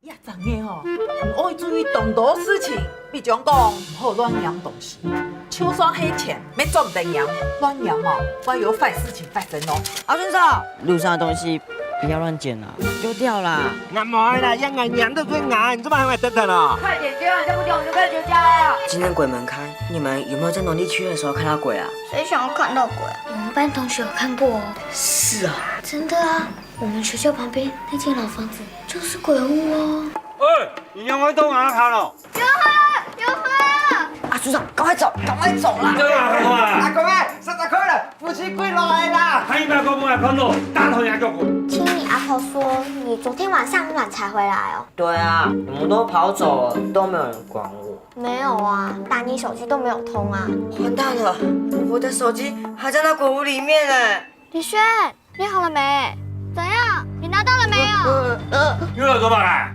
也知影吼，唔爱注意众多事情，比讲好乱养东西，就算黑钱没赚不得养，乱养哦，万有坏事情发生哦。阿顺嫂，路上的东西不要乱捡啊，丢掉啦。俺妈啦，养俺娘的最俺，你这么还会等等哦？快点丢，再不丢我们就开始绝交了。今天鬼门开，你们有没有在农地区的时候看到鬼啊？谁想要看到鬼啊？我们班同学有看过哦。是啊，真的啊，我们学校旁边那间老房子就是鬼屋哦。喂，你养我都俺看了。有啊，有啊！阿顺嫂，赶快走，赶快走啦！这哪看啊？阿公哎，30块了，夫妻贵来啦！还100块不买看到，大头也叫滚！听你阿婆说，你昨天晚上很晚才回来哦。对啊，你们都跑走了，都没有人管我。没有啊，打你手机都没有通啊。完蛋了，我的手机还在那鬼屋里面呢。李轩，你好了没？怎样？你拿到了没有？又要怎么来？